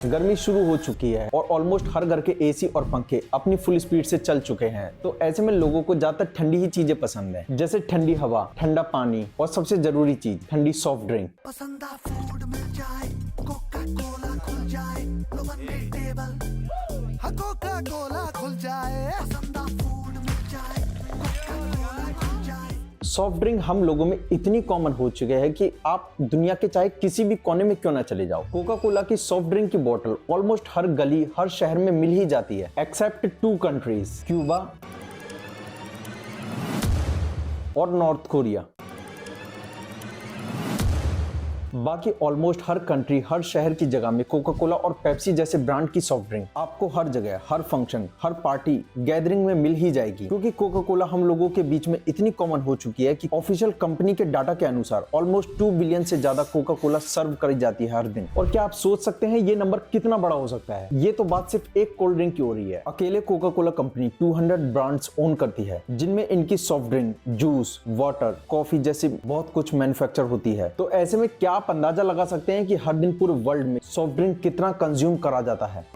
गर्मी शुरू हो चुकी है और ऑलमोस्ट हर घर के एसी और पंखे अपनी फुल स्पीड से चल चुके हैं। तो ऐसे में लोगों को ज्यादातर ठंडी ही चीजें पसंद है, जैसे ठंडी हवा, ठंडा पानी और सबसे जरूरी चीज ठंडी सॉफ्ट ड्रिंक। पसंदा फूड मिल जाए, कोका कोला खुल जाए, लोगन में टेबल, हाँ कोका कोला खुल जाए, पसंदा फूड मिल जाए, कोका कोला खुल जाए। सॉफ्ट ड्रिंक हम लोगों में इतनी कॉमन हो चुके हैं कि आप दुनिया के चाहे किसी भी कोने में क्यों ना चले जाओ, कोका कोला की सॉफ्ट ड्रिंक की बोतल ऑलमोस्ट हर गली, हर शहर में मिल ही जाती है, एक्सेप्ट 2 कंट्रीज, क्यूबा और नॉर्थ कोरिया। बाकी ऑलमोस्ट हर कंट्री, हर शहर की जगह में कोका कोला और पेप्सी जैसे ब्रांड की सॉफ्ट ड्रिंक आपको हर जगह, हर फंक्शन, हर पार्टी, गैदरिंग में मिल ही जाएगी। क्योंकि कोका कोला हम लोगों के बीच में इतनी कॉमन हो चुकी है कि ऑफिशियल कंपनी के डाटा के अनुसार ऑलमोस्ट 2 बिलियन से ज्यादा कोका कोला सर्व करी जाती है हर दिन। और क्या आप सोच सकते हैं ये नंबर कितना बड़ा हो सकता है? ये तो बात सिर्फ एक कोल्ड ड्रिंक की हो रही है। अकेले Coca Cola company 200 brands own करती है, जिनमें इनकी soft drink, juice, water, coffee जैसी बहुत कुछ मैन्युफैक्चर होती है। तो ऐसे में क्या आप अंदाजा लगा सकते हैं कि हर दिन पूरे वर्ल्ड में सॉफ्ट ड्रिंक कितना कंज्यूम करा जाता है?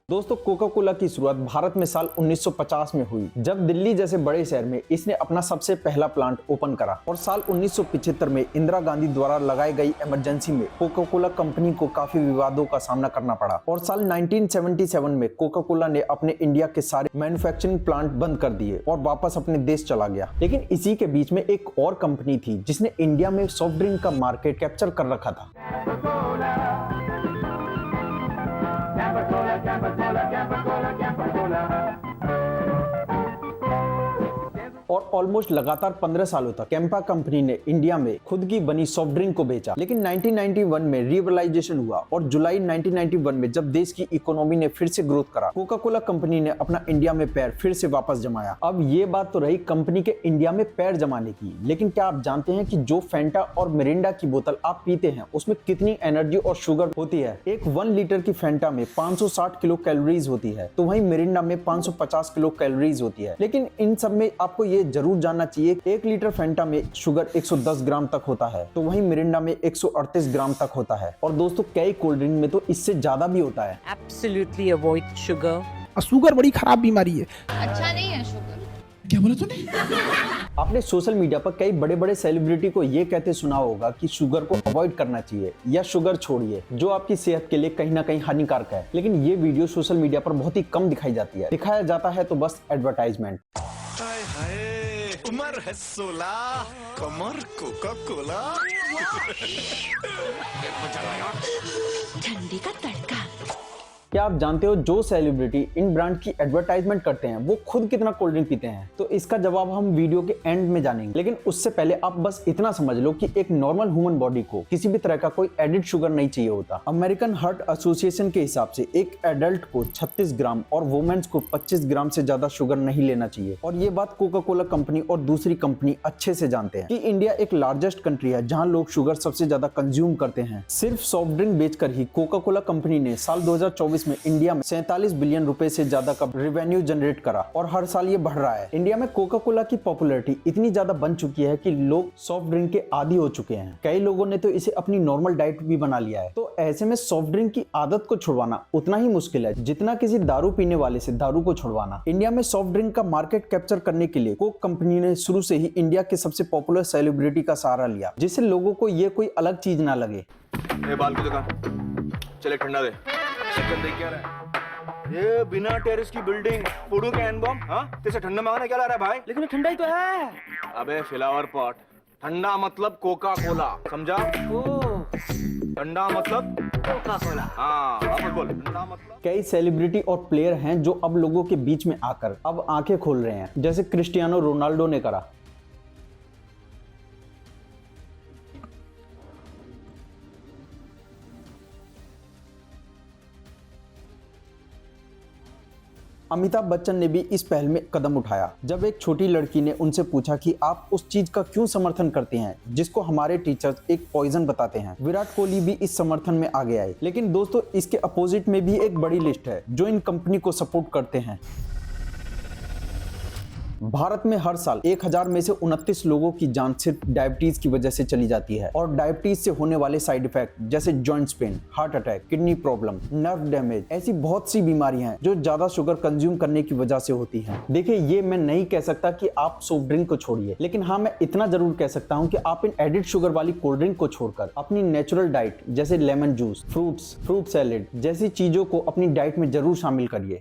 दोस्तों, कोका कोला की शुरुआत भारत में साल 1950 में हुई, जब दिल्ली जैसे बड़े शहर में इसने अपना सबसे पहला प्लांट ओपन करा। और साल 1975 में इंदिरा गांधी द्वारा लगाई गई इमरजेंसी में कोका कोला कंपनी को काफी विवादों का सामना करना पड़ा। और साल 1977 में कोका कोला ने अपने इंडिया के सारे मैन्युफैक्चरिंग प्लांट बंद कर दिए और वापस अपने देश चला गया। लेकिन इसी के बीच में एक और कंपनी थी जिसने इंडिया में सॉफ्ट ड्रिंक का मार्केट कैप्चर कर रखा था। और ऑलमोस्ट लगातार 15 सालों तक कैंपा कंपनी ने इंडिया में खुद की बनी सॉफ्ट ड्रिंक को बेचा। लेकिन 1991 में रिवलाइजेशन हुआ और जुलाई 1991 में जब देश की इकोनॉमी ने फिर से ग्रोथ करा, कोका कोला कंपनी ने अपना इंडिया में पैर फिर से वापस जमाया। अब ये बात तो रही कंपनी के इंडिया में पैर जमाने की, लेकिन क्या आप जानते हैं कि जो फैंटा और मिरिंडा की बोतल आप पीते हैं उसमें कितनी एनर्जी और शुगर होती है? एक 1 लीटर की फैंटा में 560 किलो कैलोरीज होती है, तो वहीं मिरिंडा में 550 किलो कैलोरीज होती है। लेकिन इन सब में आपको ये जरूर जानना चाहिए, 1 लीटर फैंटा में शुगर 110 ग्राम तक होता है, तो वहीं मिरिंडा में 138 ग्राम तक होता है। और दोस्तों, कई कोल्ड ड्रिंक में तो इससे ज्यादा भी होता है। Absolutely avoid sugar. शुगर बड़ी खराब बीमारी है। अच्छा नहीं है शुगर। क्या बोला तूने? आपने सोशल मीडिया पर कई बड़े बड़े सेलिब्रिटी को ये कहते सुना होगा कि शुगर को अवॉइड करना चाहिए या शुगर छोड़िए, जो आपकी सेहत के लिए कहीं ना कहीं हानिकारक है। लेकिन ये वीडियो सोशल मीडिया पर बहुत ही कम दिखाई जाती है, दिखाया जाता है तो बस एडवर्टाइजमेंट। उमर है 16, कमर कोका कोला। ठंडी का तड़का। क्या आप जानते हो जो सेलिब्रिटी इन ब्रांड की एडवर्टाइजमेंट करते हैं वो खुद कितना कोल्ड ड्रिंक पीते हैं? तो इसका जवाब हम वीडियो के एंड में जानेंगे। लेकिन उससे पहले आप बस इतना समझ लो कि एक नॉर्मल ह्यूमन बॉडी को किसी भी तरह का कोई एडिड शुगर नहीं चाहिए होता। अमेरिकन हार्ट एसोसिएशन के हिसाब से एक एडल्ट को 36 ग्राम और वुमेन्स को 25 ग्राम से ज्यादा शुगर नहीं लेना चाहिए। और ये बात कोका कोला कंपनी और दूसरी कंपनी अच्छे से जानते हैं कि इंडिया एक लार्जेस्ट कंट्री है जहाँ लोग शुगर सबसे ज्यादा कंज्यूम करते हैं। सिर्फ सॉफ्ट ड्रिंक बेचकर ही कोका कोला कंपनी ने साल 2024 में इंडिया में 47 बिलियन रुपए से ज्यादा का रेवेन्यू जनरेट करा और हर साल ये बढ़ रहा है। इंडिया में कोका कोला की पॉपुलैरिटी इतनी ज्यादा बन चुकी है कि लोग सॉफ्ट ड्रिंक के आदी हो चुके हैं। कई लोगों ने तो इसे अपनी नॉर्मल डाइट भी बना लिया है। तो ऐसे में सॉफ्ट ड्रिंक की आदत को छुड़वाना उतना ही मुश्किल है जितना किसी दारू पीने वाले से दारू को छुड़वाना। इंडिया में सॉफ्ट ड्रिंक का मार्केट कैप्चर करने के लिए कोक कंपनी ने शुरू से ही इंडिया के सबसे पॉपुलर सेलिब्रिटी का सहारा लिया, जिससे लोगों को ये कोई अलग चीज ना लगे। बाल की दुकान चले, ठंडा दे। चिकन दे क्या रहा है? ये बिना टेरेस की बिल्डिंग, फोड़ू का एनबॉम। हाँ, तेरे से ठंडा मंगाना क्या ला रहा है भाई? लेकिन ठंडा ही तो है। अबे फ्लावर पॉट, ठंडा मतलब कोका कोला, समझा? ठंडा मतलब कोका कोला। हाँ, अब बोल ठंडा मतलब। कई सेलिब्रिटी और प्लेयर हैं जो अब लोगों के बीच में आकर अब आंखें खोल रहे हैं, जैसे क्रिस्टियानो रोनाल्डो ने करा। अमिताभ बच्चन ने भी इस पहल में कदम उठाया जब एक छोटी लड़की ने उनसे पूछा कि आप उस चीज का क्यों समर्थन करते हैं जिसको हमारे टीचर्स एक पॉइजन बताते हैं। विराट कोहली भी इस समर्थन में आगे आए। लेकिन दोस्तों, इसके अपोजिट में भी एक बड़ी लिस्ट है जो इन कंपनी को सपोर्ट करते हैं। भारत में हर साल 1000 में से 29 लोगों की जान सिर्फ डायबिटीज की वजह से चली जाती है और डायबिटीज से होने वाले साइड इफेक्ट जैसे joints pain, heart attack, kidney problem, nerve damage, ऐसी बहुत सी बीमारियां हैं जो ज्यादा शुगर कंज्यूम करने की वजह से होती हैं। देखिए, ये मैं नहीं कह सकता कि आप सॉफ्ट ड्रिंक को छोड़िए, लेकिन हाँ, मैं इतना जरूर कह सकता हूँ कि आप इन एडिड शुगर वाली कोल्ड ड्रिंक को छोड़कर अपनी नेचुरल डाइट जैसे लेमन जूस, फ्रूट सैलेड जैसी चीजों को अपनी डाइट में जरूर शामिल करिए।